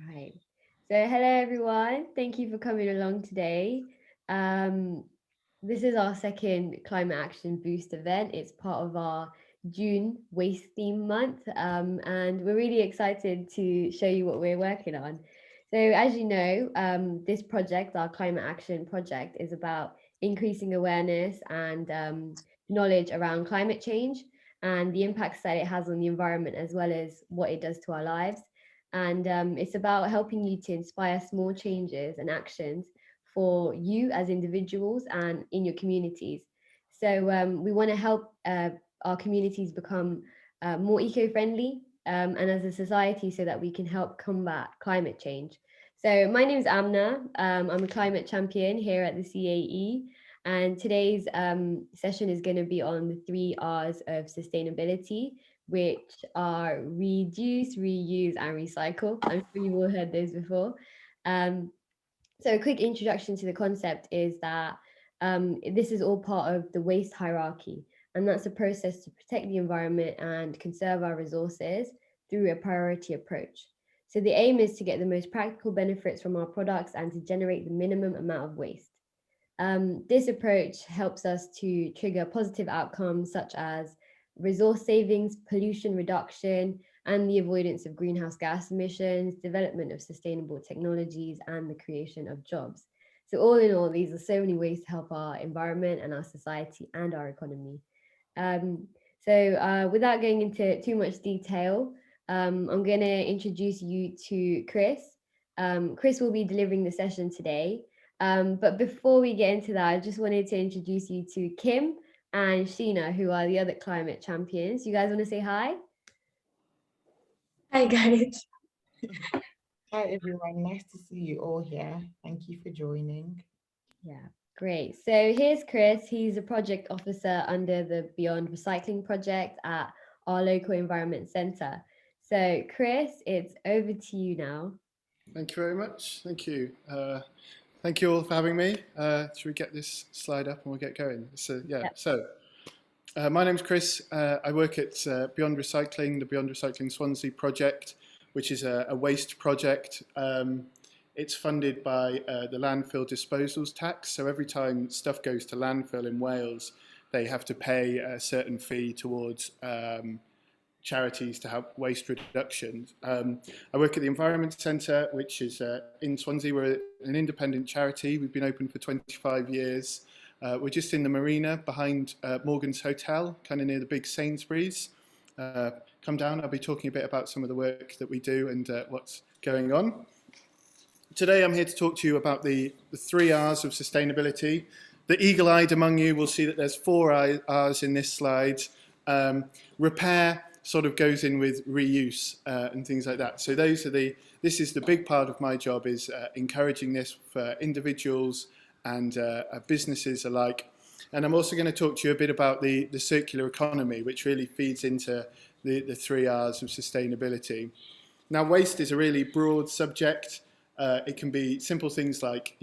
Right. So, hello everyone. Thank you for coming along today. Um, this is our second Climate Action Boost event. It's part of our June Waste Theme Month, and we're really excited to show you what we're working on. So, as you know, this project, our Climate Action project, is about increasing awareness and knowledge around climate change and the impacts that it has on the environment, as well as what it does to our lives. And it's about helping you to inspire small changes and actions for you as individuals and in your communities. So we want to help our communities become more eco-friendly and as a society so that we can help combat climate change. So my name is Amna. I'm a climate champion here at the CAE. And today's session is going to be on the 3 R's of sustainability, which are reduce, reuse, and recycle. I'm sure you've all heard those before. Um, so, a quick introduction to the concept is that this is all part of the waste hierarchy, and that's a process to protect the environment and conserve our resources through a priority approach. So, the aim is to get the most practical benefits from our products and to generate the minimum amount of waste. This approach helps us to trigger positive outcomes such as resource savings, pollution reduction, and the avoidance of greenhouse gas emissions, development of sustainable technologies, and the creation of jobs. So, all in all, these are so many ways to help our environment and our society and our economy. Without going into too much detail, I'm going to introduce you to Chris. Chris will be delivering the session today. But before we get into that, I just wanted to introduce you to Kim and Sheena, who are the other climate champions. You guys want to say hi? Hi guys. Hi everyone, nice to see you all here. Thank you for joining. Yeah, great. So here's Chris. He's a project officer under the Beyond Recycling project at our local environment centre. So, Chris, it's over to you now. Thank you very much. Thank you. Thank you all for having me. Should we get this slide up and we'll get going? Yep. My name's Chris. I work at Beyond Recycling, the Beyond Recycling Swansea project, which is a waste project. It's funded by the landfill disposals tax. So every time stuff goes to landfill in Wales, they have to pay a certain fee towards charities to help waste reduction. I work at the Environment Centre, which is in Swansea. We're an independent charity. We've been open for 25 years. We're just in the marina behind Morgan's Hotel, kind of near the big Sainsbury's. Come down, I'll be talking a bit about some of the work that we do and what's going on. Today I'm here to talk to you about the 3 R's of sustainability. The eagle-eyed among you will see that there's 4 R's in this slide. Repair sort of goes in with reuse and things like that. So this is the big part of my job, is encouraging this for individuals and businesses alike. And I'm also going to talk to you a bit about the circular economy, which really feeds into the 3 R's of sustainability. Now, waste is a really broad subject. It can be simple things like,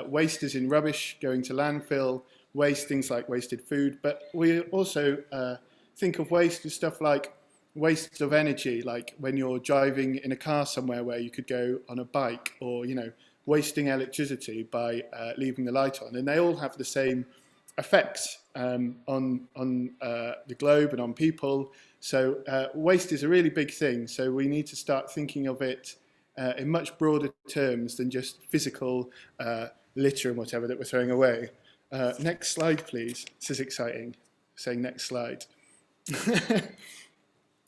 waste is in rubbish going to landfill, waste, things like wasted food, but we also think of waste as stuff like waste of energy, like when you're driving in a car somewhere where you could go on a bike, or wasting electricity by leaving the light on, and they all have the same effects on the globe and on people. So waste is a really big thing. So we need to start thinking of it in much broader terms than just physical litter and whatever that we're throwing away. Next slide, please. This is exciting. Saying next slide.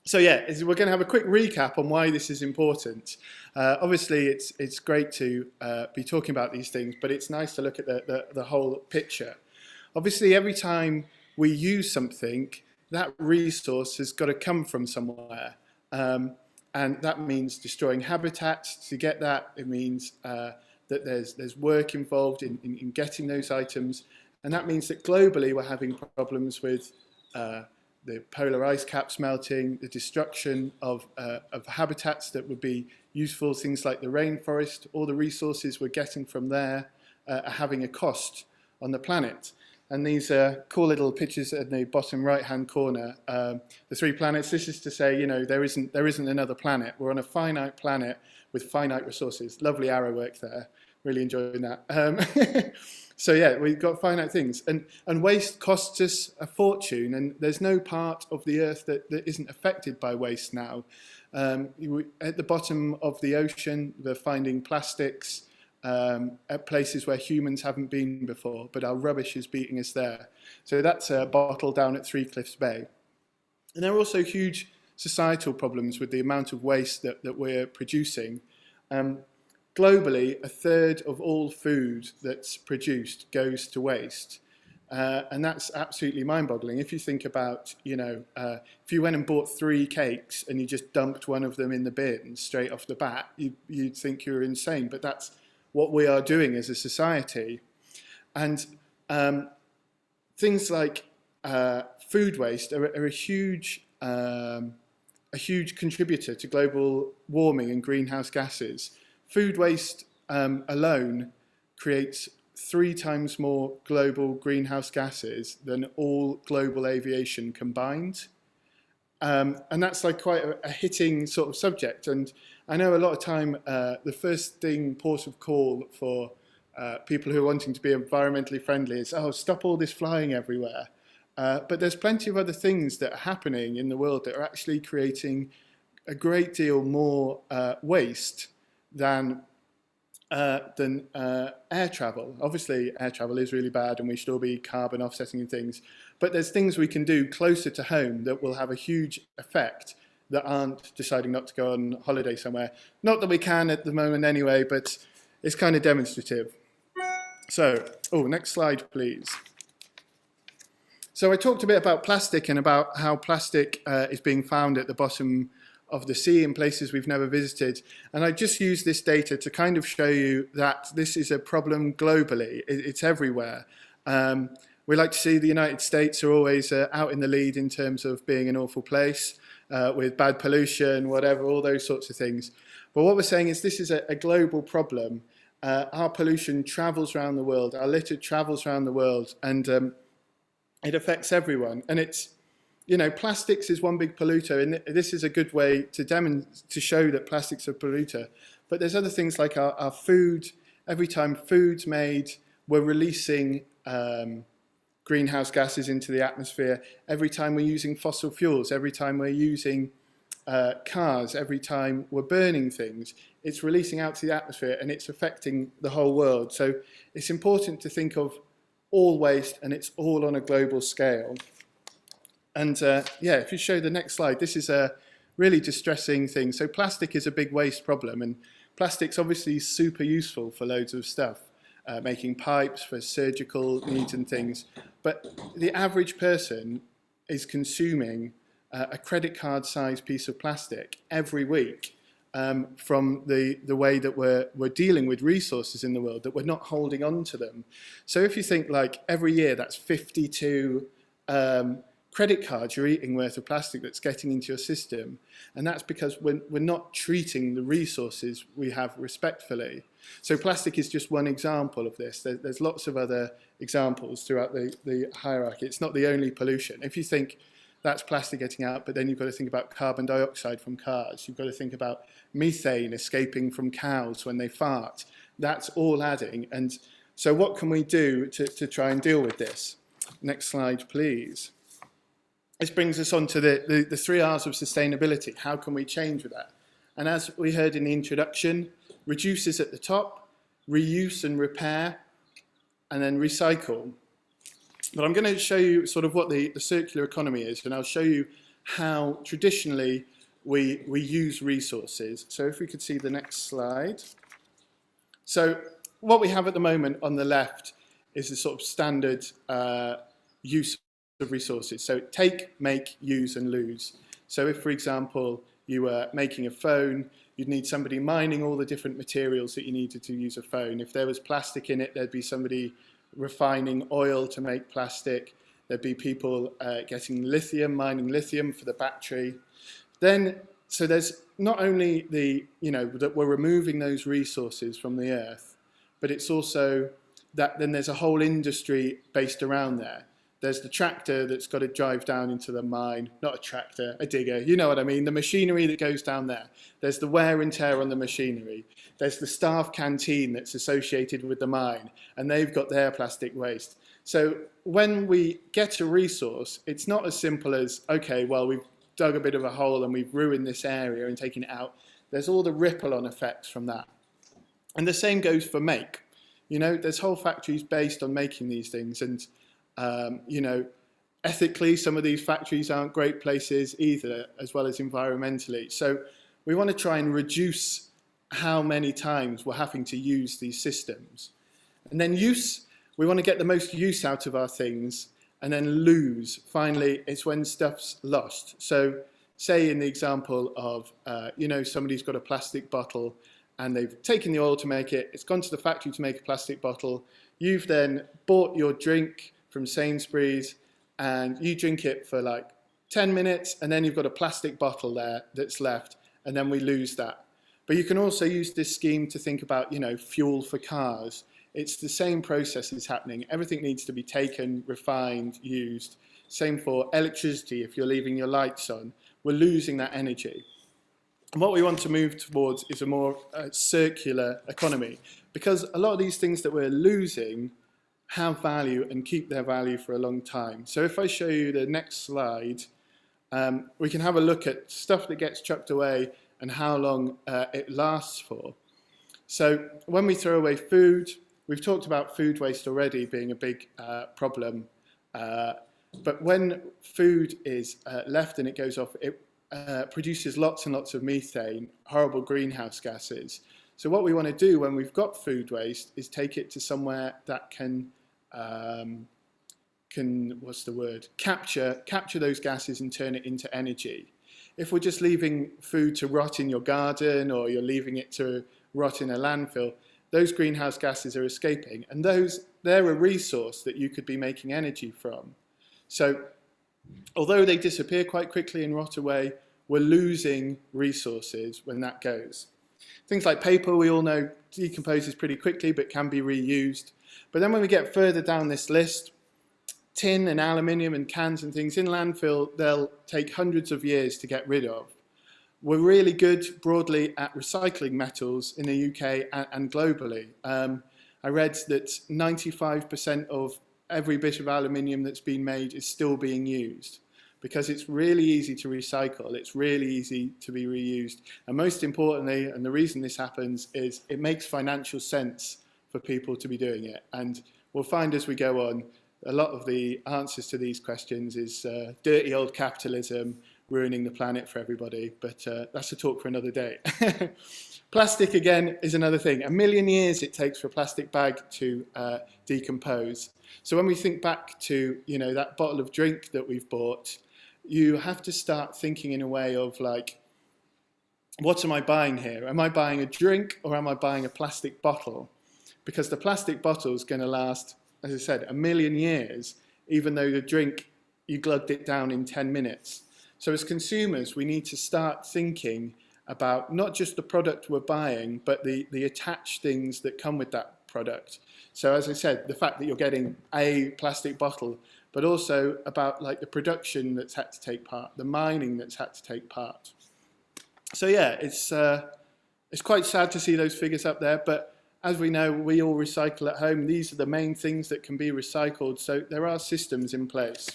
So yeah, we're going to have a quick recap on why this is important. Obviously, it's great to be talking about these things, but it's nice to look at the whole picture. Obviously, every time we use something, that resource has got to come from somewhere. And that means destroying habitats. To get that, it means that there's work involved in getting those items. And that means that globally we're having problems with the polar ice caps melting, the destruction of habitats that would be useful, things like the rainforest. All the resources we're getting from there are having a cost on the planet. And these are cool little pictures in the bottom right-hand corner. The 3 planets. This is to say, you know, there isn't another planet. We're on a finite planet with finite resources. Lovely arrow work there. Really enjoying that. So yeah, we've got finite things, and waste costs us a fortune. And there's no part of the Earth that isn't affected by waste now. At the bottom of the ocean, they're finding plastics. At places where humans haven't been before, but our rubbish is beating us there. So that's a bottle down at Three Cliffs Bay. And there are also huge societal problems with the amount of waste that we're producing. Globally, a third of all food that's produced goes to waste. And that's absolutely mind-boggling. If you think about, you know, if you went and bought 3 cakes and you just dumped one of them in the bin straight off the bat, you'd think you're insane, but that's what we are doing as a society. And things like food waste are a huge contributor to global warming and greenhouse gases. Food waste alone creates 3 times more global greenhouse gases than all global aviation combined. And that's like quite a hitting sort of subject. And I know a lot of time, the first port of call for people who are wanting to be environmentally friendly is, oh, stop all this flying everywhere. But there's plenty of other things that are happening in the world that are actually creating a great deal more waste than air travel. Obviously, air travel is really bad and we should all be carbon offsetting and things. But there's things we can do closer to home that will have a huge effect that aren't deciding not to go on holiday somewhere. Not that we can at the moment anyway, but it's kind of demonstrative. So, next slide, please. So I talked a bit about plastic and about how plastic is being found at the bottom of the sea in places we've never visited. And I just use this data to kind of show you that this is a problem globally. It's everywhere. We like to see the United States are always out in the lead in terms of being an awful place with bad pollution, whatever, all those sorts of things. But what we're saying is this is a global problem. Our pollution travels around the world, our litter travels around the world, and it affects everyone. And it's, you know, plastics is one big polluter, and this is a good way to show that plastics are a polluter. But there's other things like our food. Every time food's made, we're releasing greenhouse gases into the atmosphere. Every time we're using fossil fuels, every time we're using cars, every time we're burning things, it's releasing out to the atmosphere and it's affecting the whole world. So it's important to think of all waste, and it's all on a global scale. And yeah, if you show the next slide, this is a really distressing thing. So plastic is a big waste problem, and plastic's obviously super useful for loads of stuff. Making pipes for surgical needs and things. But the average person is consuming a credit card sized piece of plastic every week from the way that we're dealing with resources in the world, that we're not holding on to them. So if you think like every year that's 52 credit cards you're eating worth of plastic that's getting into your system, and that's because we're not treating the resources we have respectfully. So plastic is just one example of this. There's lots of other examples throughout the hierarchy. It's not the only pollution. If you think that's plastic getting out, but then you've got to think about carbon dioxide from cars. You've got to think about methane escaping from cows when they fart. That's all adding. And so what can we do to try and deal with this? Next slide, please. This brings us on to the 3 R's of sustainability. How can we change with that? And as we heard in the introduction, reduce is at the top, reuse and repair, and then recycle. But I'm going to show you sort of what the circular economy is, and I'll show you how traditionally we use resources. So if we could see the next slide. So what we have at the moment on the left is the sort of standard use of resources. So take, make, use, and lose. So if, for example, you were making a phone, you'd need somebody mining all the different materials that you needed to use a phone. If there was plastic in it, there'd be somebody refining oil to make plastic. There'd be people getting lithium, mining lithium for the battery. Then, so there's not only that we're removing those resources from the earth, but it's also that then there's a whole industry based around there. There's the tractor that's got to drive down into the mine, not a tractor, a digger, you know what I mean, the machinery that goes down there. There's the wear and tear on the machinery. There's the staff canteen that's associated with the mine, and they've got their plastic waste. So when we get a resource, it's not as simple as, okay, well, we've dug a bit of a hole and we've ruined this area and taken it out. There's all the ripple-on effects from that. And the same goes for make. You know, there's whole factories based on making these things, and you know, ethically, some of these factories aren't great places either, as well as environmentally. So we want to try and reduce how many times we're having to use these systems. And then use, we want to get the most use out of our things, and then lose. Finally, it's when stuff's lost. So say in the example of, you know, somebody's got a plastic bottle and they've taken the oil to make it, it's gone to the factory to make a plastic bottle. You've then bought your drink from Sainsbury's and you drink it for like 10 minutes and then you've got a plastic bottle there that's left, and then we lose that. But you can also use this scheme to think about, you know, fuel for cars. It's the same process is happening. Everything needs to be taken, refined, used. Same for electricity. If you're leaving your lights on, we're losing that energy. And what we want to move towards is a more circular economy, because a lot of these things that we're losing have value and keep their value for a long time. So if I show you the next slide, we can have a look at stuff that gets chucked away and how long it lasts for. So when we throw away food, we've talked about food waste already being a big problem, but when food is left and it goes off, it produces lots and lots of methane, horrible greenhouse gases. So what we want to do when we've got food waste is take it to somewhere that can what's the word, capture those gases and turn it into energy. If we're just leaving food to rot in your garden, or you're leaving it to rot in a landfill, those greenhouse gases are escaping, and they're a resource that you could be making energy from. So although they disappear quite quickly and rot away, we're losing resources when that goes. Things like paper, we all know, decomposes pretty quickly but can be reused. But then when we get further down this list, tin and aluminium and cans and things in landfill, they'll take hundreds of years to get rid of. We're really good broadly at recycling metals in the UK and globally. I read that 95% of every bit of aluminium that's been made is still being used, because it's really easy to recycle, it's really easy to be reused. And most importantly, and the reason this happens, is it makes financial sense for people to be doing it. And we'll find as we go on, a lot of the answers to these questions is dirty old capitalism ruining the planet for everybody, but that's a talk for another day. Plastic, again, is another thing. 1 million years it takes for a plastic bag to decompose. So when we think back to, you know, that bottle of drink that we've bought, you have to start thinking in a way of like, what am I buying here? Am I buying a drink or am I buying a plastic bottle? Because the plastic bottle is going to last, as I said, 1 million years, even though the drink, you glugged it down in 10 minutes. So as consumers, we need to start thinking about not just the product we're buying, but the attached things that come with that product. So as I said, the fact that you're getting a plastic bottle, but also about like the production that's had to take part, the mining that's had to take part. So yeah, it's quite sad to see those figures up there, but as we know, we all recycle at home. These are the main things that can be recycled, so there are systems in place.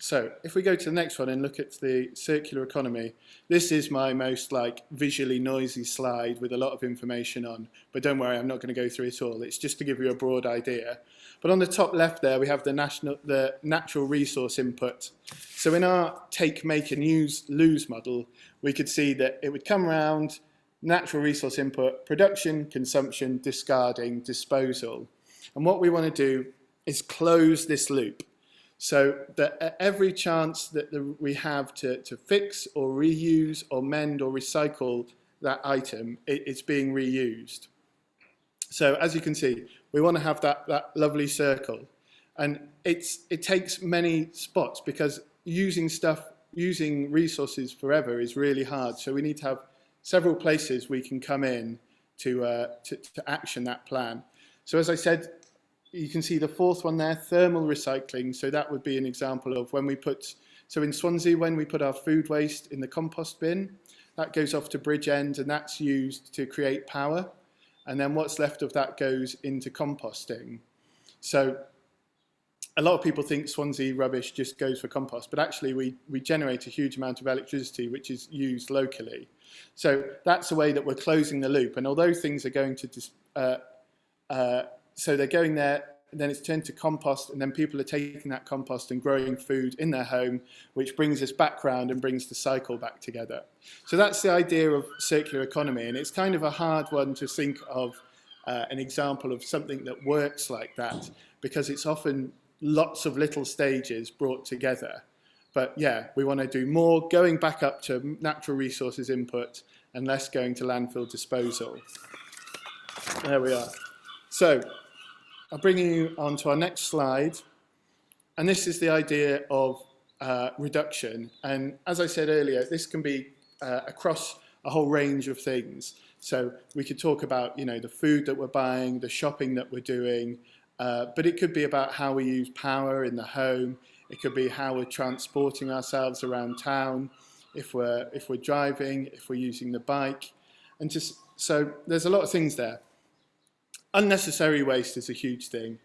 So if we go to the next one and look at the circular economy, this is my most like visually noisy slide with a lot of information on, but don't worry, I'm not going to go through it all. It's just to give you a broad idea. But on the top left there, we have the natural resource input. So in our take, make and use, lose model, we could see that it would come around natural resource input, production, consumption, discarding, disposal. And what we want to do is close this loop. So that at every chance that we have to fix or reuse or mend or recycle that item, it's being reused. So as you can see, we want to have that lovely circle. And it takes many spots, because using resources forever is really hard. So we need to have several places we can come in to action that plan. So as I said, you can see the fourth one there, thermal recycling. So that would be an example of when we put, so in Swansea, when we put our food waste in the compost bin, that goes off to Bridgend and that's used to create power. And then what's left of that goes into composting. So a lot of people think Swansea rubbish just goes for compost, but actually we generate a huge amount of electricity which is used locally. So that's a way that we're closing the loop. And although things are going to, so they're going there, then it's turned to compost, and then people are taking that compost and growing food in their home, which brings us back round and brings the cycle back together. So that's the idea of circular economy, and it's kind of a hard one to think of an example of something that works like that, because it's often lots of little stages brought together. But yeah, we want to do more going back up to natural resources input and less going to landfill disposal. There we are. So I'll bring you on to our next slide. And this is the idea of reduction. And as I said earlier, this can be across a whole range of things. So we could talk about, you know, the food that we're buying, the shopping that we're doing, but it could be about how we use power in the home. It could be how we're transporting ourselves around town, if we're driving, if we're using the bike. And just, so there's a lot of things there. Unnecessary waste is a huge thing.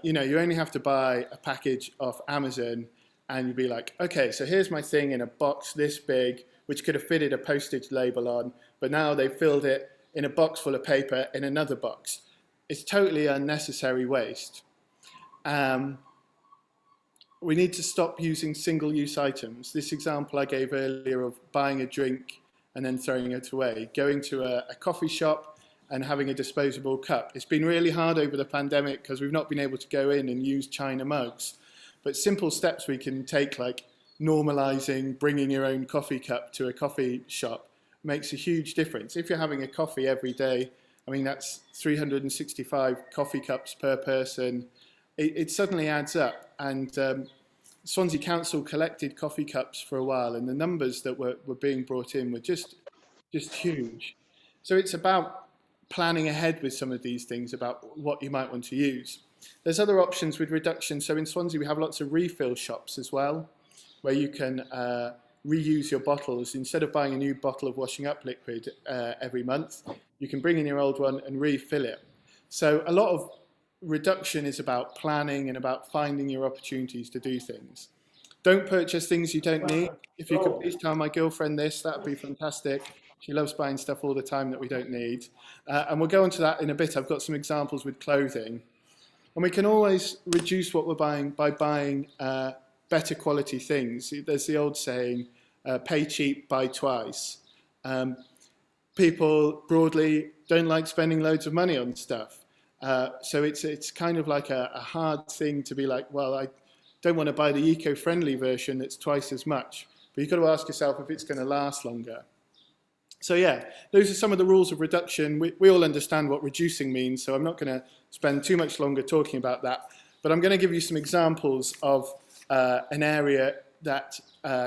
You know, you only have to buy a package off Amazon and you'd be like, okay, so here's my thing in a box this big, which could have fitted a postage label on, but now they've filled it in a box full of paper in another box. It's totally unnecessary waste. We need to stop using single-use items. This example I gave earlier of buying a drink and then throwing it away, going to a coffee shop and having a disposable cup. It's been really hard over the pandemic because we've not been able to go in and use China mugs. But simple steps we can take, like normalizing bringing your own coffee cup to a coffee shop, makes a huge difference. If you're having a coffee every day, I mean, that's 365 coffee cups per person. It suddenly adds up. And Swansea Council collected coffee cups for a while, and the numbers that were being brought in were just huge. So it's about planning ahead with some of these things about what you might want to use. There's other options with reduction. So in Swansea, we have lots of refill shops as well, where you can reuse your bottles. Instead of buying a new bottle of washing up liquid every month, you can bring in your old one and refill it. So a lot of reduction is about planning and about finding your opportunities to do things. Don't purchase things you don't need. If you could please tell my girlfriend this, that would be fantastic. She loves buying stuff all the time that we don't need. And we'll go into that in a bit. I've got some examples with clothing. And we can always reduce what we're buying by buying better quality things. There's the old saying, pay cheap, buy twice. People broadly don't like spending loads of money on stuff. So it's kind of like a hard thing to be like, well, I don't want to buy the eco-friendly version that's twice as much. But you've got to ask yourself if it's going to last longer. So yeah, those are some of the rules of reduction. We all understand what reducing means, so I'm not going to spend too much longer talking about that. But I'm going to give you some examples of an area that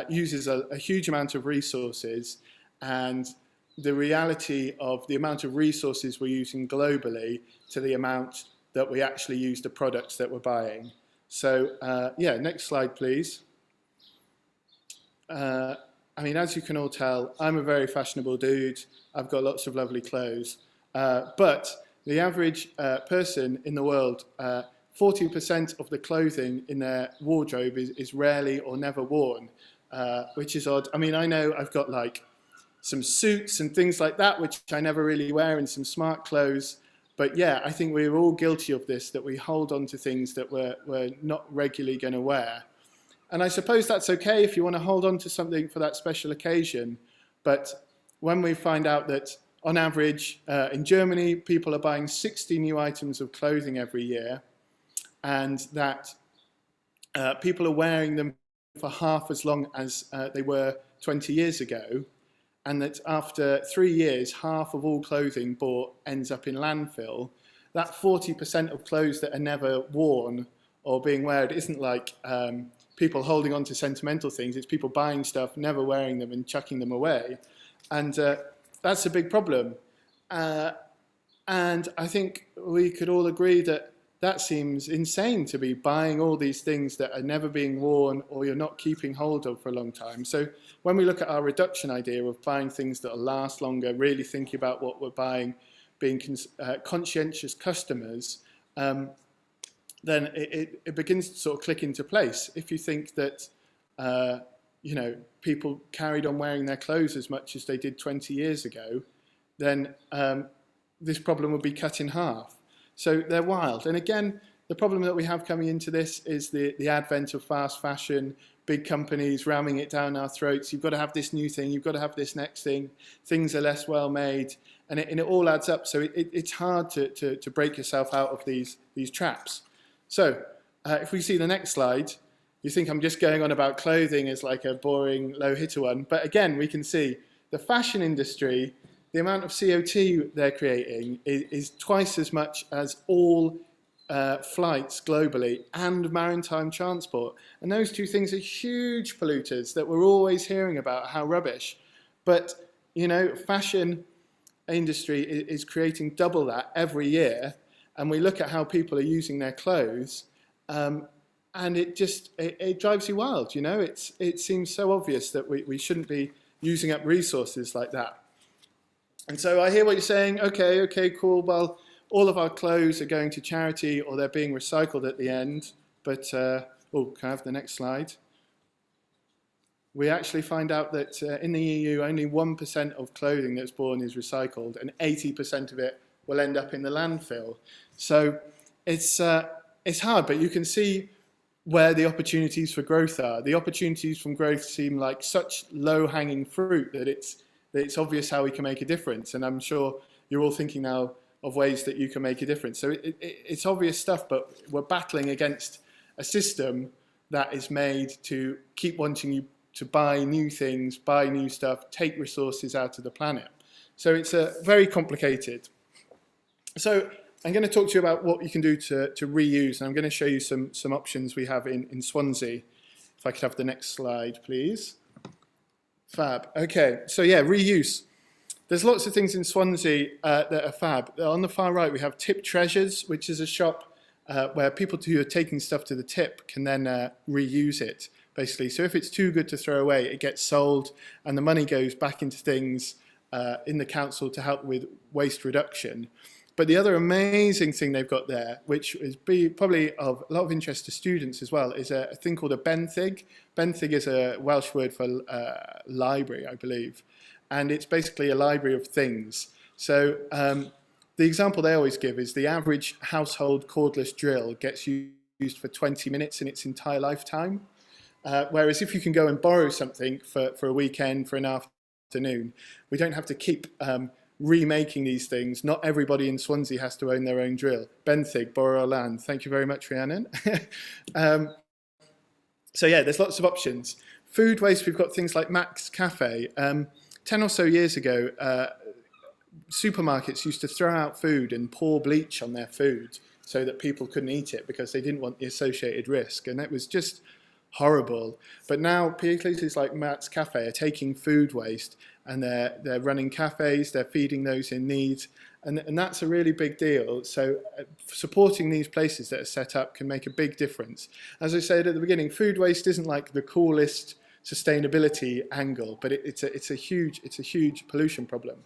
uses a huge amount of resources, and the reality of the amount of resources we're using globally to the amount that we actually use the products that we're buying. So yeah, next slide, please. I mean, as you can all tell, I'm a very fashionable dude. I've got lots of lovely clothes. But the average person in the world, 40% of the clothing in their wardrobe is rarely or never worn, which is odd. I mean, I know I've got like some suits and things like that, which I never really wear, and some smart clothes. But yeah, I think we're all guilty of this, that we hold on to things that we're not regularly going to wear. And I suppose that's okay if you want to hold on to something for that special occasion. But when we find out that on average in Germany, people are buying 60 new items of clothing every year, and that people are wearing them for half as long as they were 20 years ago, and that after 3 years, half of all clothing bought ends up in landfill, that 40% of clothes that are never worn or being worn isn't like people holding on to sentimental things. It's people buying stuff, never wearing them and chucking them away. And that's a big problem. And I think we could all agree that that seems insane, to be buying all these things that are never being worn or you're not keeping hold of for a long time. So when we look at our reduction idea of buying things that will last longer, really thinking about what we're buying, being conscientious customers, then it begins to sort of click into place. If you think that people carried on wearing their clothes as much as they did 20 years ago, then this problem would be cut in half. So they're wild. And again, the problem that we have coming into this is the advent of fast fashion, big companies ramming it down our throats. You've got to have this new thing, you've got to have this next thing. Things are less well made, and it all adds up. So it's hard to break yourself out of these traps. So if we see the next slide, you think I'm just going on about clothing as like a boring low hitter one. But again, we can see the fashion industry, the amount of CO2 they're creating is twice as much as all flights globally and maritime transport. And those two things are huge polluters that we're always hearing about how rubbish. But, fashion industry is creating double that every year. And we look at how people are using their clothes, and it drives you wild. It seems so obvious that we shouldn't be using up resources like that. And so I hear what you're saying. Okay, cool. Well, all of our clothes are going to charity or they're being recycled at the end. But, can I have the next slide? We actually find out that in the EU, only 1% of clothing that's worn is recycled, and 80% of it will end up in the landfill. So it's hard, but you can see where the opportunities for growth are. The opportunities from growth seem like such low-hanging fruit that it's obvious how we can make a difference. And I'm sure you're all thinking now of ways that you can make a difference. So it's obvious stuff, but we're battling against a system that is made to keep wanting you to buy new things, buy new stuff, take resources out of the planet. So it's very complicated. So I'm going to talk to you about what you can do to reuse, and I'm going to show you some options we have in Swansea. If I could have the next slide, please. Fab. Okay, so yeah, reuse. There's lots of things in Swansea that are fab. On the far right, we have Tip Treasures, which is a shop where people who are taking stuff to the tip can then reuse it, basically. So if it's too good to throw away, it gets sold, and the money goes back into things in the council to help with waste reduction. But the other amazing thing they've got there, which is probably of a lot of interest to students as well, is a thing called a benthig. Benthig is a Welsh word for library, I believe. And it's basically a library of things. So the example they always give is the average household cordless drill gets used for 20 minutes in its entire lifetime. Whereas if you can go and borrow something for a weekend, for an afternoon, we don't have to keep remaking these things. Not everybody in Swansea has to own their own drill. Benthig, borrow our land. Thank you very much, Rhiannon. So yeah, there's lots of options. Food waste, we've got things like Mac's Cafe. 10 or so years ago, supermarkets used to throw out food and pour bleach on their food so that people couldn't eat it because they didn't want the associated risk. And it was just horrible. But now places like Mac's Cafe are taking food waste and they're running cafes, they're feeding those in need, and that's a really big deal. So supporting these places that are set up can make a big difference. As I said at the beginning, food waste isn't like the coolest sustainability angle, but it's a huge pollution problem.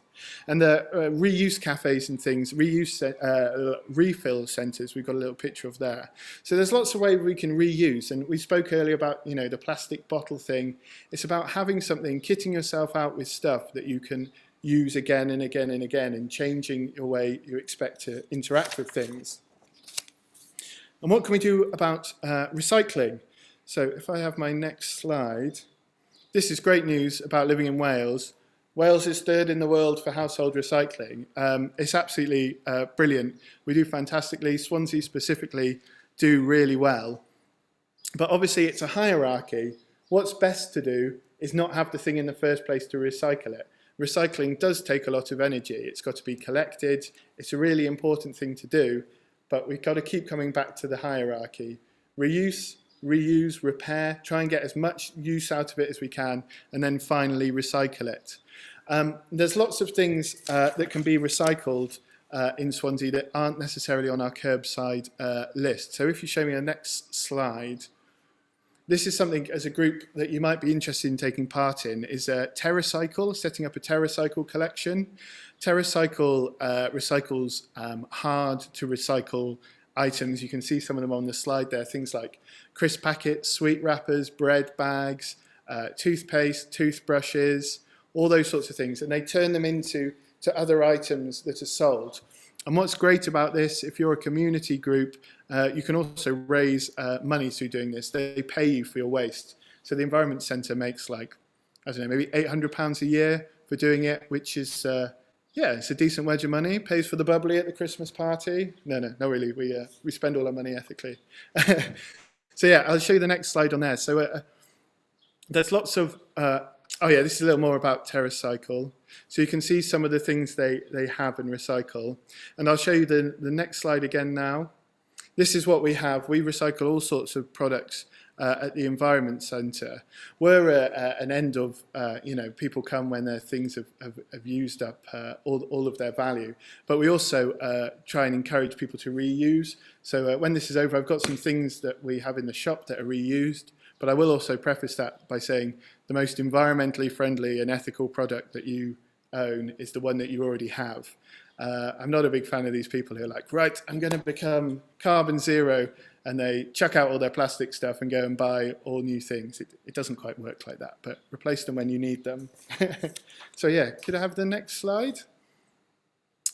And the reuse cafes and things, refill centres, we've got a little picture of there. So there's lots of ways we can reuse, and we spoke earlier about the plastic bottle thing. It's about having something, kitting yourself out with stuff that you can use again and again and again, and changing your way you expect to interact with things. And what can we do about recycling? So if I have my next slide, this is great news about living in Wales. Wales is third in the world for household recycling. It's absolutely brilliant. We do fantastically. Swansea specifically do really well. But obviously it's a hierarchy. What's best to do is not have the thing in the first place to recycle it. Recycling does take a lot of energy. It's got to be collected. It's a really important thing to do, but we've got to keep coming back to the hierarchy. Reuse, reuse, repair, try and get as much use out of it as we can, and then finally recycle it. There's lots of things that can be recycled in Swansea that aren't necessarily on our curbside list. So if you show me the next slide, this is something as a group that you might be interested in taking part in, is Terracycle, setting up a Terracycle collection. Terracycle recycles hard to recycle items. You can see some of them on the slide there, things like crisp packets, sweet wrappers, bread bags, toothpaste, toothbrushes, all those sorts of things. And they turn them into other items that are sold. And what's great about this, if you're a community group, you can also raise money through doing this. They pay you for your waste. So the Environment Centre makes like, I don't know, maybe £800 a year for doing it, which is, yeah, it's a decent wedge of money. Pays for the bubbly at the Christmas party. No, not really. We spend all our money ethically. So yeah, I'll show you the next slide on there. So there's lots of, oh yeah, this is a little more about Terracycle. So you can see some of the things they have and recycle. And I'll show you the next slide again now. This is what we have. We recycle all sorts of products at the Environment Centre. We're an end of, people come when their things have used up all of their value. But we also try and encourage people to reuse. So when this is over, I've got some things that we have in the shop that are reused. But I will also preface that by saying the most environmentally friendly and ethical product that you own is the one that you already have. I'm not a big fan of these people who are like, right, I'm going to become carbon zero, and they chuck out all their plastic stuff and go and buy all new things. It doesn't quite work like that, but replace them when you need them. So yeah, could I have the next slide?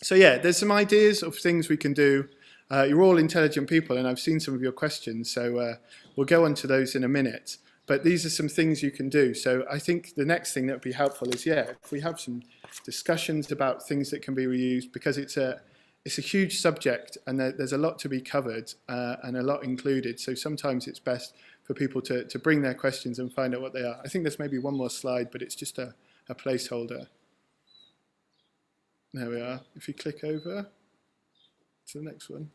So yeah, there's some ideas of things we can do. You're all intelligent people, and I've seen some of your questions, so we'll go on to those in a minute. But these are some things you can do. So I think the next thing that would be helpful is, yeah, if we have some discussions about things that can be reused, because it's a huge subject and there's a lot to be covered and a lot included. So sometimes it's best for people to bring their questions and find out what they are. I think there's maybe one more slide, but it's just a placeholder. There we are. If you click over to the next one.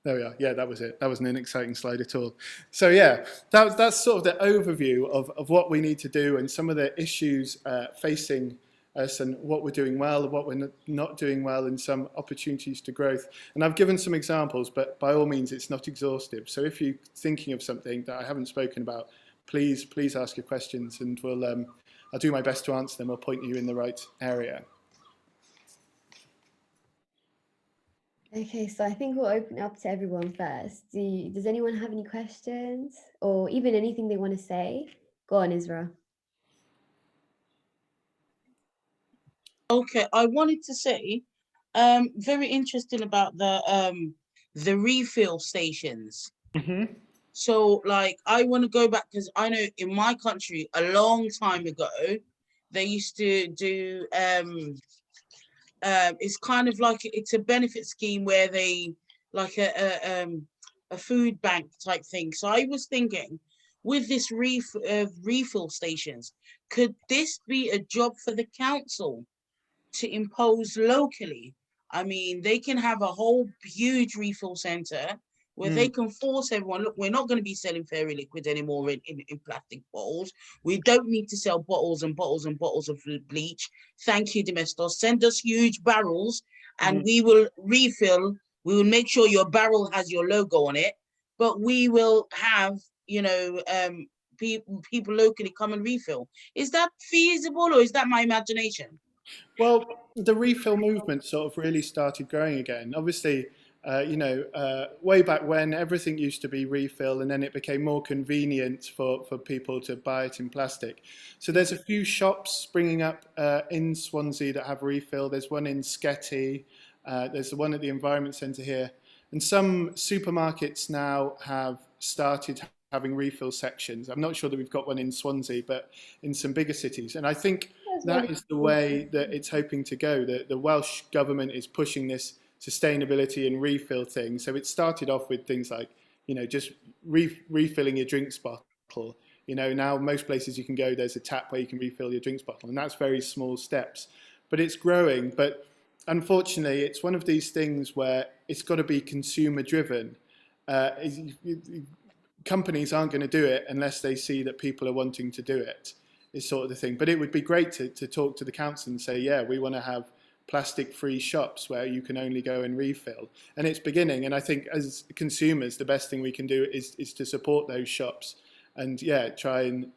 There we are. Yeah, that was it. That wasn't an exciting slide at all. So yeah, that's sort of the overview of what we need to do and some of the issues facing us and what we're doing well and what we're not doing well and some opportunities to growth. And I've given some examples, but by all means, it's not exhaustive. So if you're thinking of something that I haven't spoken about, please ask your questions, and I'll do my best to answer them or point you in the right area. Okay, so I think we'll open it up to everyone first. Does anyone have any questions or even anything they want to say? Go on, Isra. Okay, I wanted to say, very interesting about the refill stations. Mm-hmm. So, like, I want to go back because I know in my country a long time ago, they used to do it's kind of like it's a benefit scheme where they like a food bank type thing. So I was thinking, with this refill stations, could this be a job for the council to impose locally? I mean, they can have a whole huge refill center where they can force everyone, look, we're not going to be selling fairy liquids anymore in plastic bottles. We don't need to sell bottles and bottles and bottles of bleach. Thank you, Domestos. Send us huge barrels and we will refill. We will make sure your barrel has your logo on it, but we will have, people locally come and refill. Is that feasible or is that my imagination? Well, the refill movement sort of really started growing again. Obviously, way back when everything used to be refill, and then it became more convenient for people to buy it in plastic. So there's a few shops springing up in Swansea that have refill. There's one in Sketty. There's the one at the Environment Centre here. And some supermarkets now have started having refill sections. I'm not sure that we've got one in Swansea, but in some bigger cities. And I think that is the way that it's hoping to go. The Welsh government is pushing this sustainability and refill thing. So it started off with things like, just refilling your drinks bottle. Now most places you can go, there's a tap where you can refill your drinks bottle, and that's very small steps. But it's growing. But unfortunately, it's one of these things where it's got to be consumer driven. Companies aren't going to do it unless they see that people are wanting to do it, is sort of the thing. But it would be great to talk to the council and say, yeah, we want to have plastic-free shops where you can only go and refill. And it's beginning. And I think as consumers, the best thing we can do is to support those shops and try and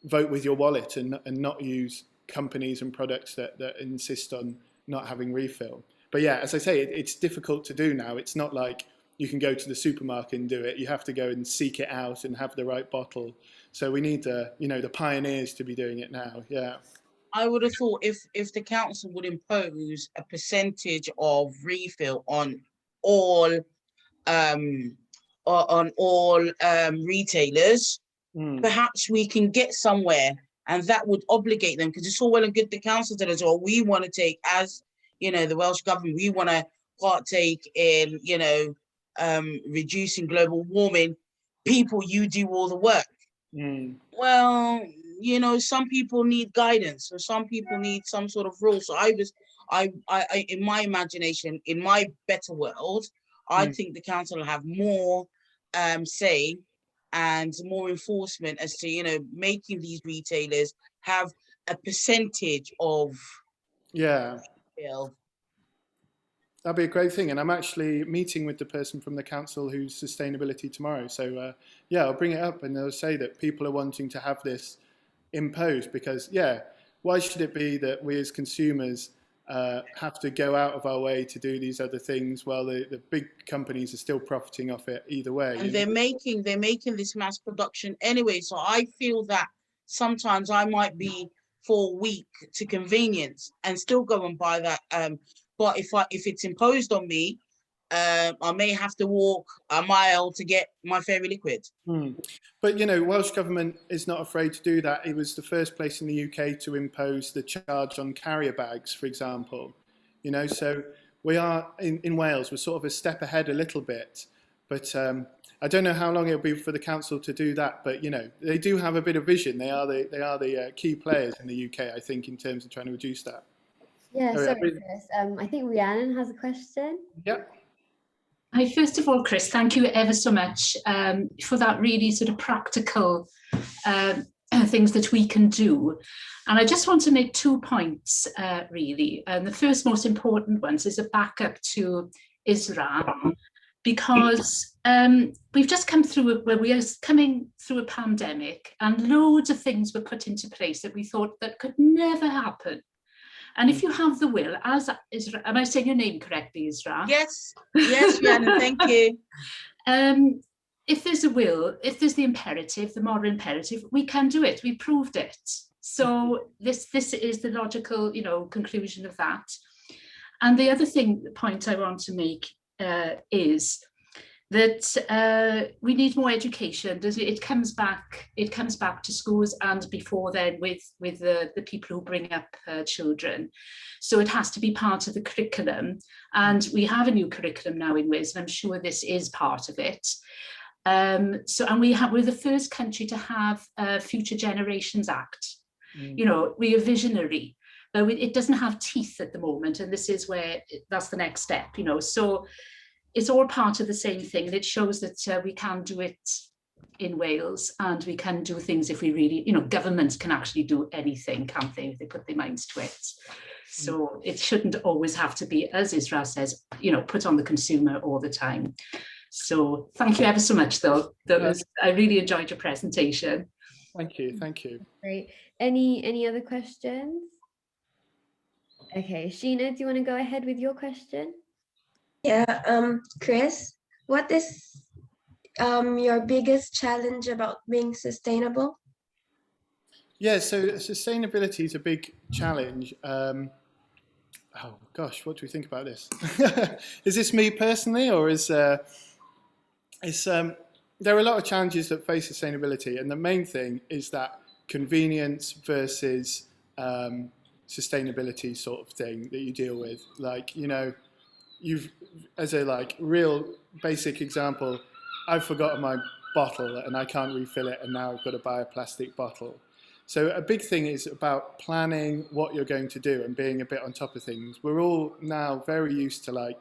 vote with your wallet and not use companies and products that insist on not having refill. But yeah, as I say, it's difficult to do now. It's not like you can go to the supermarket and do it. You have to go and seek it out and have the right bottle. So we need the pioneers to be doing it now. Yeah. I would have thought if the council would impose a percentage of refill on all retailers, perhaps we can get somewhere, and that would obligate them, because it's all well and good the council said as well, we want to take, as the Welsh government, we want to partake in reducing global warming. People, you do all the work. Well, some people need guidance, or some people need some sort of rule. So I in my imagination, in my better world, I think the council will have more say and more enforcement as to making these retailers have a percentage of bill. That'd be a great thing. And I'm actually meeting with the person from the council who's sustainability tomorrow. So I'll bring it up, and they'll say that people are wanting to have this imposed because, why should it be that we as consumers have to go out of our way to do these other things while the big companies are still profiting off it either way? And they're making this mass production anyway. So I feel that sometimes I might be for a week to convenience and still go and buy that. But if it's imposed on me, I may have to walk a mile to get my fairy liquid. But Welsh government is not afraid to do that. It was the first place in the UK to impose the charge on carrier bags, for example. So we are in Wales. We're sort of a step ahead a little bit. But I don't know how long it'll be for the council to do that. But they do have a bit of vision. They are the key players in the UK, I think, in terms of trying to reduce that. Yeah, sorry, Chris. I think Rhiannon has a question. Yeah. Hi, first of all, Chris, thank you ever so much for that really sort of practical things that we can do. And I just want to make 2 points, really. And the first most important ones is a backup to Isra, because we've just come through where we are coming through a pandemic, and loads of things were put into place that we thought that could never happen. And if you have the will, as Isra, am I saying your name correctly, Isra? Yes, Rhiannon, thank you. If there's a will, if there's the imperative, the moral imperative, we can do it. We proved it. So this is the logical, conclusion of that. And the other point I want to make is that we need more education. It comes back to schools, and before then with the people who bring up children. So it has to be part of the curriculum, and we have a new curriculum now in Wales, and I'm sure this is part of it. And we're the first country to have a Future Generations Act. We are visionary, but it doesn't have teeth at the moment, and this is where that's the next step. So it's all part of the same thing, and it shows that we can do it in Wales, and we can do things if we really, governments can actually do anything, can't they, if they put their minds to it. So it shouldn't always have to be, as Isra says, put on the consumer all the time. So thank you ever so much, though. I really enjoyed your presentation. Thank you. Great. Any other questions? Okay, Sheena, do you want to go ahead with your question? Yeah, Chris, what is your biggest challenge about being sustainable? Yeah, so sustainability is a big challenge. Oh gosh, what do we think about this? Is this me personally, or there are a lot of challenges that face sustainability, and the main thing is that convenience versus sustainability sort of thing that you deal with. Like, as a real basic example, I've forgotten my bottle and I can't refill it, and now I've got to buy a plastic bottle. So a big thing is about planning what you're going to do and being a bit on top of things. We're all now very used to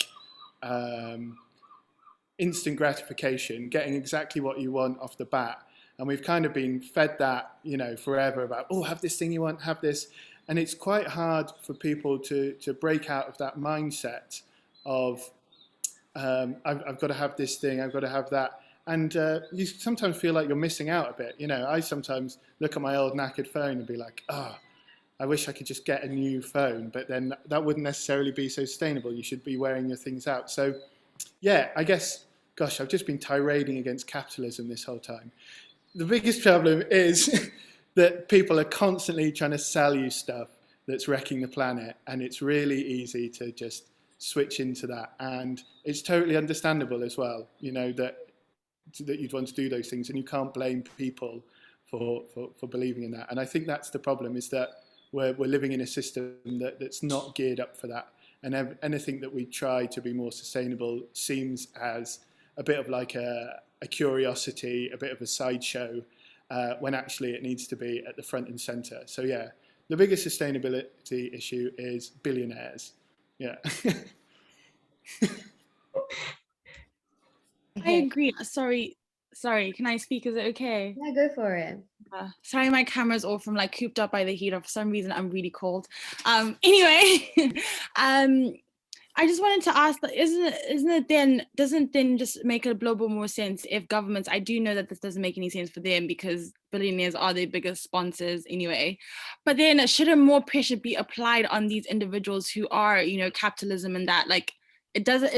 instant gratification, getting exactly what you want off the bat. And we've kind of been fed that, forever about, oh, have this thing you want, have this. And it's quite hard for people to break out of that mindset of I've got to have this thing, I've got to have that. And you sometimes feel like you're missing out a bit. You know, I sometimes look at my old knackered phone and be like, I wish I could just get a new phone, but then that wouldn't necessarily be so sustainable. You should be wearing your things out. So yeah, I guess, gosh, I've just been tirading against capitalism this whole time. The biggest problem is that people are constantly trying to sell you stuff that's wrecking the planet, and it's really easy to just switch into that. And it's totally understandable as well, you know, that you'd want to do those things, and you can't blame people for believing in that. And I think that's the problem, is that we're living in a system that's not geared up for that. And anything that we try to be more sustainable seems as a bit of like a curiosity, a bit of a sideshow, when actually it needs to be at the front and center. So yeah, the biggest sustainability issue is billionaires. Yeah. I agree. Sorry, can I speak? Is it okay? Yeah, go for it. Sorry, my camera's all from like cooped up by the heat. For some reason, I'm really cold. Anyway, I just wanted to ask, doesn't then just make a global more sense if governments, I do know that this doesn't make any sense for them because billionaires are their biggest sponsors anyway, but then shouldn't more pressure be applied on these individuals who are, you know, capitalism and that, like, it doesn't,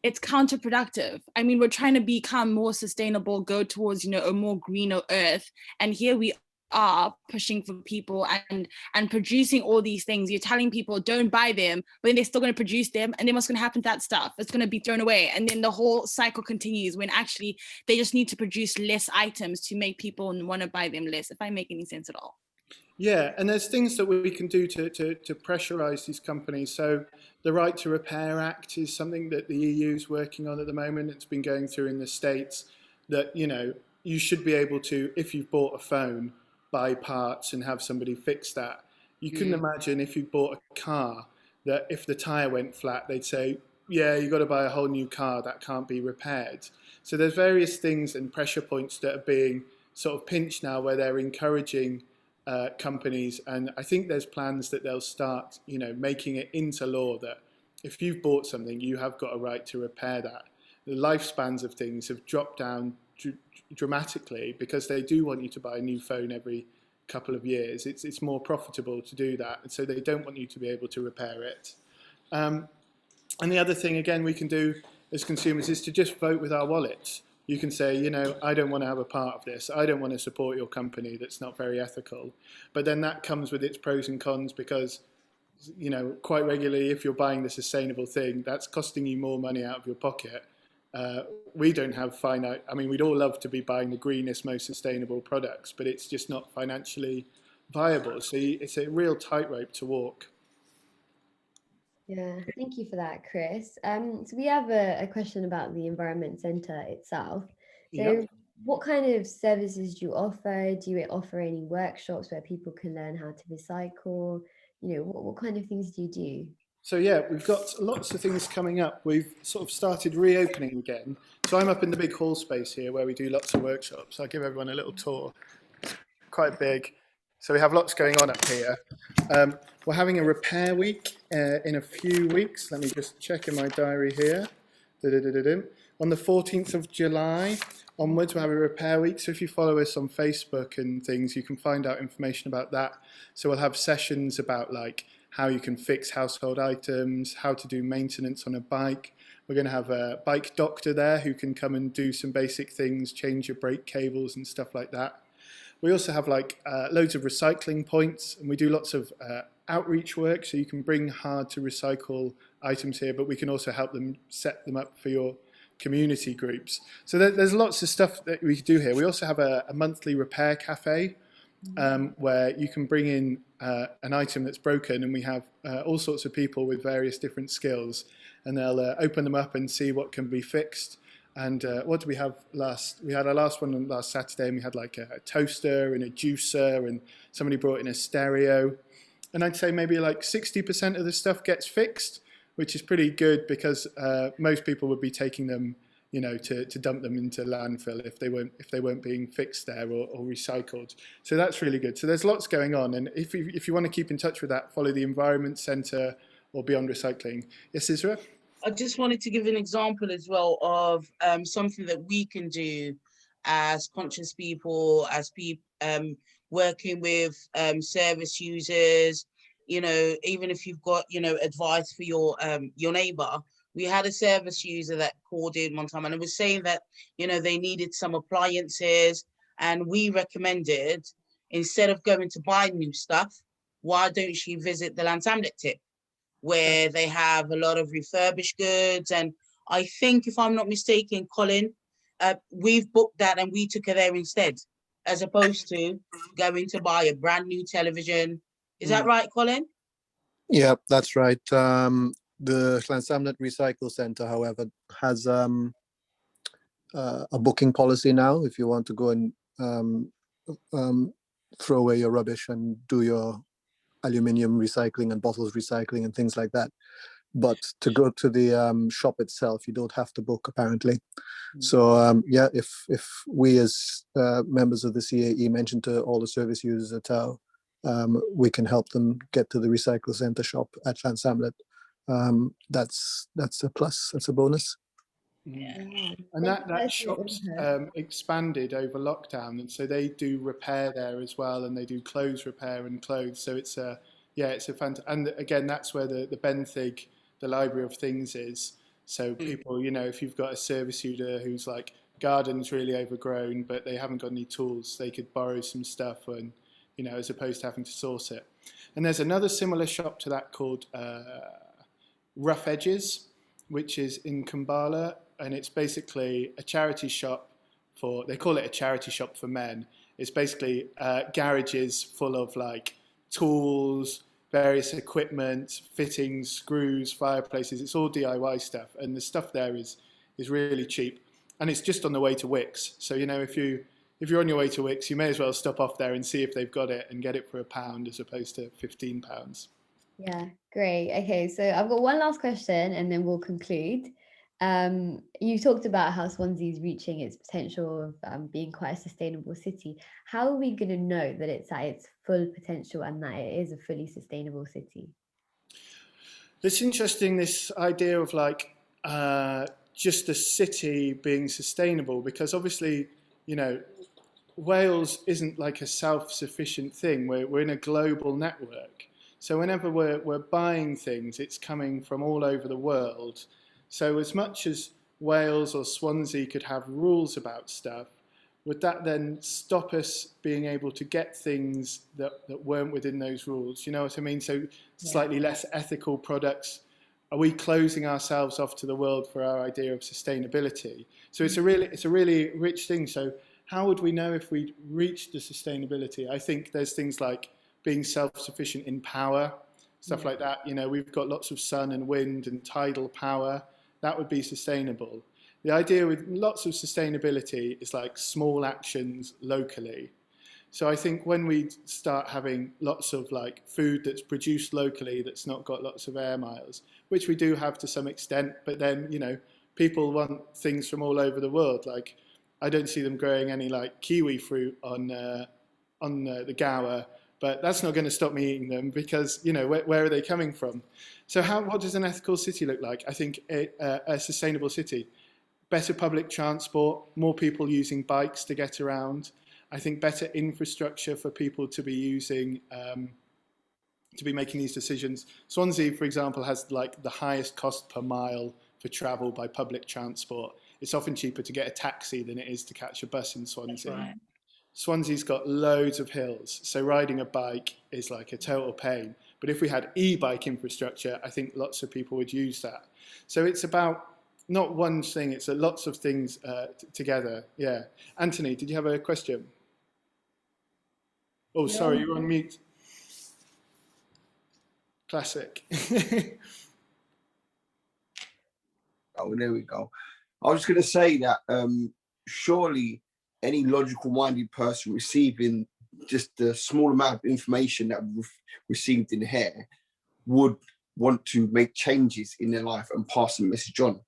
it's counterproductive. I mean, we're trying to become more sustainable, go towards, you know, a more greener earth. And here we are pushing for people and producing all these things. You're telling people don't buy them, but then they're still going to produce them. And then what's going to happen to that stuff? It's going to be thrown away. And then the whole cycle continues when actually they just need to produce less items to make people want to buy them less, if I make any sense at all. Yeah, and there's things that we can do to pressurize these companies. So the Right to Repair Act is something that the EU is working on at the moment. It's been going through in the States, that, you know, you should be able to, if you've bought a phone, buy parts and have somebody fix that. You couldn't imagine if you bought a car that if the tire went flat, they'd say, yeah, you've got to buy a whole new car, that can't be repaired. So there's various things and pressure points that are being sort of pinched now, where they're encouraging companies, and I think there's plans that they'll start, you know, making it into law that if you've bought something, you have got a right to repair that. The lifespans of things have dropped down dramatically because they do want you to buy a new phone every couple of years. It's more profitable to do that, and so they don't want you to be able to repair it. And the other thing, again, we can do as consumers is to just vote with our wallets. You can say, you know, I don't want to have a part of this. I don't want to support your company that's not very ethical. But then that comes with its pros and cons, because, you know, quite regularly, if you're buying the sustainable thing, that's costing you more money out of your pocket. We don't have finite, I mean, we'd all love to be buying the greenest, most sustainable products, but it's just not financially viable. So it's a real tightrope to walk. Yeah, thank you for that, Chris. So we have a question about the Environment Centre itself. So Yep. what kind of services do you offer? Do you offer any workshops where people can learn how to recycle? You know, what kind of things do you do? So yeah, we've got lots of things coming up. We've sort of started reopening again. So I'm up in the big hall space here where we do lots of workshops. I'll give everyone a little tour. It's quite big. So we have lots going on up here. We're having a repair week in a few weeks. Let me just check in my diary here. On the 14th of July onwards, we'll have a repair week. So if you follow us on Facebook and things, you can find out information about that. So we'll have sessions about like how you can fix household items, how to do maintenance on a bike. We're going to have a bike doctor there who can come and do some basic things, change your brake cables and stuff like that. We also have like loads of recycling points, and we do lots of outreach work, so you can bring hard to recycle items here, but we can also help them set them up for your community groups. So there's lots of stuff that we do here. We also have a monthly repair cafe where you can bring in an item that's broken, and we have all sorts of people with various different skills, and they'll open them up and see what can be fixed. And what did we have last? We had our last one last Saturday, and we had like a toaster and a juicer, and somebody brought in a stereo. And I'd say maybe like 60% of the stuff gets fixed, which is pretty good, because most people would be taking them, you know, to dump them into landfill if they weren't being fixed there or recycled. So that's really good. So there's lots going on, and if you want to keep in touch with that, follow the Environment Centre or Beyond Recycling. Yes, Isra? I just wanted to give an example as well of something that we can do as conscious people, as people working with service users. You know, even if you've got, you know, advice for your neighbor. We had a service user that called in one time and it was saying that, you know, they needed some appliances, and we recommended, instead of going to buy new stuff, why don't you visit the Landsamlet tip, where they have a lot of refurbished goods. And I think, if I'm not mistaken, Colin, we've booked that and we took her there instead, as opposed to going to buy a brand new television. Is that right, Colin? Yeah, that's right. The Landsamlet Recycle Centre, however, has a booking policy now. If you want to go and throw away your rubbish and do your aluminium recycling and bottles recycling and things like that. But to go to the shop itself, you don't have to book, apparently. So yeah, if we as members of the CAE mention to all the service users at Tau, we can help them get to the Recycle Centre shop at Landsamlet. That's a plus, that's a bonus. Yeah. And that shop's expanded over lockdown, and so they do repair there as well, and they do clothes repair and clothes. So it's a fantastic. And again, that's where the Benthig, the Library of Things, is. So people, you know, if you've got a service user who's like, garden's really overgrown, but they haven't got any tools, they could borrow some stuff, and, you know, as opposed to having to source it. And there's another similar shop to that called Rough Edges, which is in Kumbala, and it's basically a charity shop for, they call it a charity shop for men. It's basically garages full of like tools, various equipment, fittings, screws, fireplaces. It's all DIY stuff, and the stuff there is really cheap, and it's just on the way to Wicks. So, you know, if you're on your way to Wicks, you may as well stop off there and see if they've got it and get it for £1 as opposed to £15. Yeah, great. Okay, so I've got one last question and then we'll conclude. You talked about how Swansea is reaching its potential of being quite a sustainable city. How are we going to know that it's at its full potential and that it is a fully sustainable city? It's interesting, this idea of like just a city being sustainable, because obviously, you know, Wales isn't like a self-sufficient thing. We're in a global network. So whenever we're buying things, it's coming from all over the world. So as much as Wales or Swansea could have rules about stuff, would that then stop us being able to get things that weren't within those rules? You know what I mean? So slightly less ethical products. Are we closing ourselves off to the world for our idea of sustainability? So it's a really rich thing. So how would we know if we reached the sustainability? I think there's things like being self-sufficient in power, stuff like that. You know, we've got lots of sun and wind and tidal power. That would be sustainable. The idea with lots of sustainability is like small actions locally. So I think when we start having lots of like food that's produced locally, that's not got lots of air miles, which we do have to some extent, but then, you know, people want things from all over the world. Like, I don't see them growing any like kiwi fruit on the Gower, but that's not going to stop me eating them, because, you know, where are they coming from? So what does an ethical city look like? I think a sustainable city, better public transport, more people using bikes to get around. I think better infrastructure for people to be using, to be making these decisions. Swansea, for example, has like the highest cost per mile for travel by public transport. It's often cheaper to get a taxi than it is to catch a bus in Swansea. Right. Swansea's got loads of hills, so riding a bike is like a total pain. But if we had e-bike infrastructure, I think lots of people would use that. So it's about not one thing, it's lots of things together. Yeah. Anthony, did you have a question? Oh, sorry, you're on mute. Classic. Oh, there we go. I was going to say that surely any logical-minded person receiving just the small amount of information that we've received in here would want to make changes in their life and pass the message on.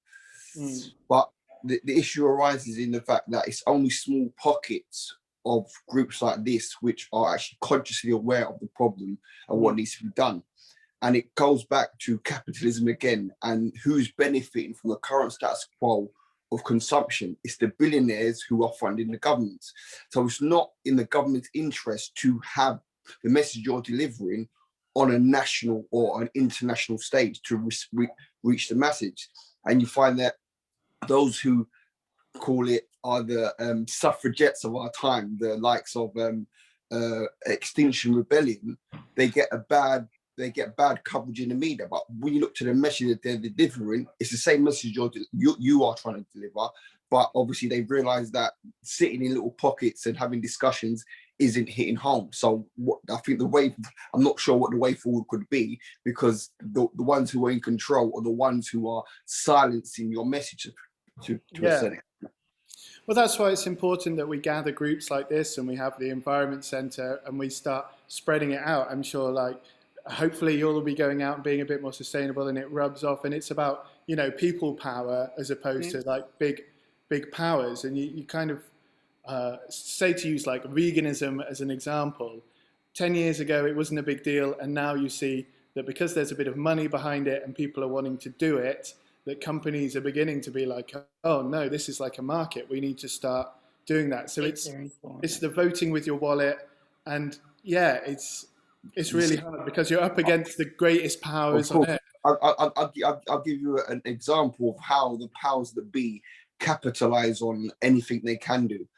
But the issue arises in the fact that it's only small pockets of groups like this which are actually consciously aware of the problem and what needs to be done. And it goes back to capitalism again, and who's benefiting from the current status quo of consumption. It's the billionaires who are funding the governments. So it's not in the government's interest to have the message you're delivering on a national or an international stage to reach the message. And you find that those who call it are the suffragettes of our time, the likes of Extinction Rebellion. They get bad coverage in the media, but when you look to the message that they're delivering, it's the same message you are trying to deliver. But obviously, they've realised that sitting in little pockets and having discussions isn't hitting home. So I think I'm not sure what the way forward could be, because the ones who are in control are the ones who are silencing your message to a certain. Well, that's why it's important that we gather groups like this and we have the Environment Centre and we start spreading it out. I'm sure, like, hopefully you'll be going out and being a bit more sustainable, and it rubs off, and it's about, you know, people power as opposed to like big powers. And you kind of say, to use like veganism as an example, 10 years ago it wasn't a big deal, and now you see that because there's a bit of money behind it and people are wanting to do it, that companies are beginning to be like, oh no, this is like a market, we need to start doing that. So it's the voting with your wallet, and yeah, it's really hard because you're up against the greatest powers on earth. I'll give you an example of how the powers that be capitalize on anything they can do.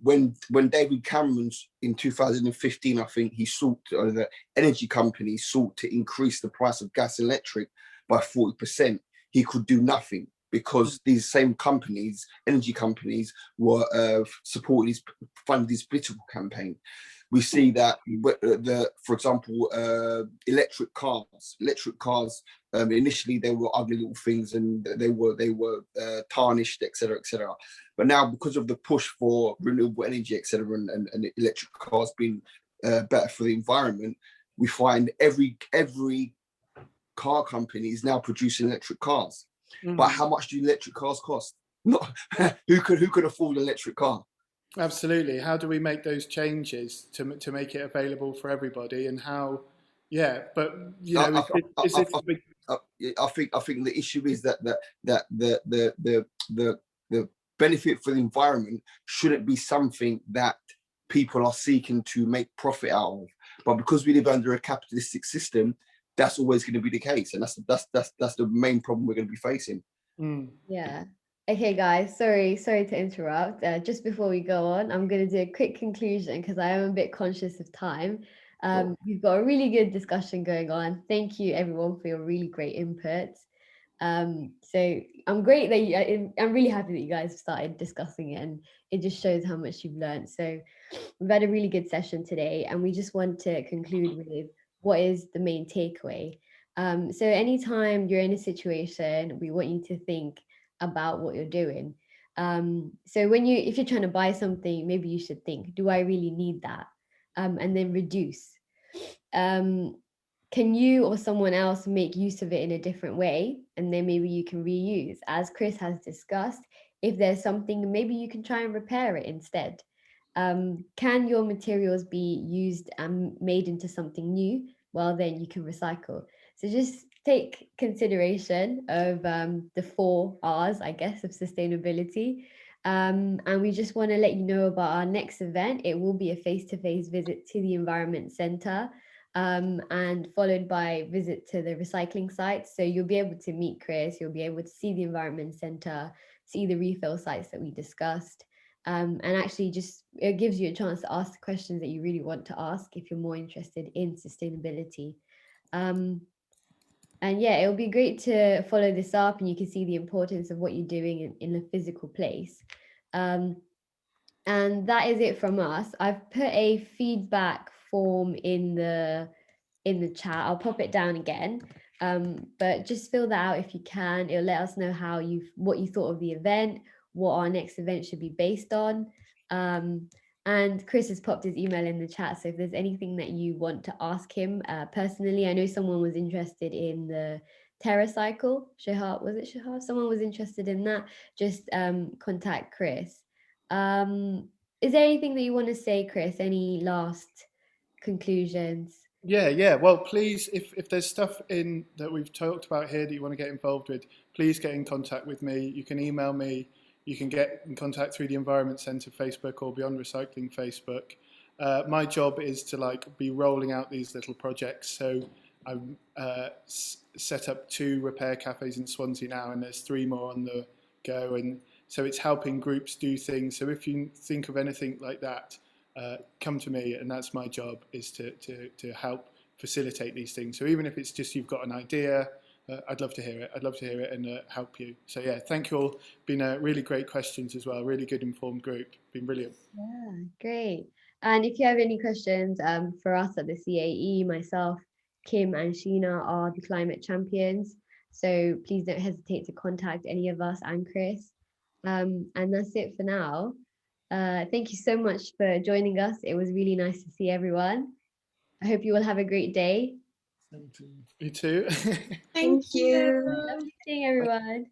When David Cameron in 2015, I think he sought, the energy companies sought to increase the price of gas and electric by 40%. He could do nothing because these same companies, energy companies, were funding his political campaign. We see that for example, electric cars. Initially they were ugly little things, and they were tarnished, etc., etc. But now, because of the push for renewable energy, etc., and electric cars being better for the environment, we find every car company is now producing electric cars. But how much do electric cars cost? Not who could afford an electric car? Absolutely. How do we make those changes to make it available for everybody? And how? Yeah, but you know, I think the issue is that the benefit for the environment shouldn't be something that people are seeking to make profit out of. But because we live under a capitalistic system, that's always going to be the case, and that's the main problem we're going to be facing. Yeah. Okay, guys, sorry to interrupt. Just before we go on, I'm going to do a quick conclusion because I am a bit conscious of time. Sure. We've got a really good discussion going on. Thank you, everyone, for your really great inputs. So I'm really happy that you guys have started discussing it, and it just shows how much you've learned. So we've had a really good session today, and we just want to conclude with what is the main takeaway. So anytime you're in a situation, we want you to think about what you're doing. So if you're trying to buy something, maybe you should think, do I really need that? And then reduce. Can you or someone else make use of it in a different way? And then maybe you can reuse. As Chris has discussed, if there's something, maybe you can try and repair it instead. Can your materials be used and made into something new? Well, then you can recycle. So just take consideration of the 4 R's, I guess, of sustainability. And we just want to let you know about our next event. It will be a face-to-face visit to the Environment Centre, and followed by visit to the recycling sites. So you'll be able to meet Chris, you'll be able to see the Environment Centre, see the refill sites that we discussed. And actually just it gives you a chance to ask the questions that you really want to ask if you're more interested in sustainability. And yeah, it'll be great to follow this up, and you can see the importance of what you're doing in a physical place. And that is it from us. I've put a feedback form in the chat. I'll pop it down again. But just fill that out if you can. It'll let us know what you thought of the event, what our next event should be based on. And Chris has popped his email in the chat. So if there's anything that you want to ask him personally, I know someone was interested in the Terracycle. Shahar, was it Shahar? Someone was interested in that. Just contact Chris. Is there anything that you want to say, Chris? Any last conclusions? Yeah. Well, please, if there's stuff in that we've talked about here that you want to get involved with, please get in contact with me. You can email me. You can get in contact through the Environment Centre Facebook or Beyond Recycling Facebook. My job is to be rolling out these little projects. So I've set up 2 repair cafes in Swansea now, and there's 3 more on the go. And so it's helping groups do things. So if you think of anything like that, come to me, and that's my job, is to help facilitate these things. So even if it's just you've got an idea, I'd love to hear it. I'd love to hear it and help you. So yeah, thank you all. Been really great questions as well. Really good informed group. Been brilliant. Yeah, great. And if you have any questions for us at the CAE, myself, Kim and Sheena are the climate champions. So please don't hesitate to contact any of us and Chris. And that's it for now. Thank you so much for joining us. It was really nice to see everyone. I hope you all have a great day. You too. Thank you. Lovely seeing everyone.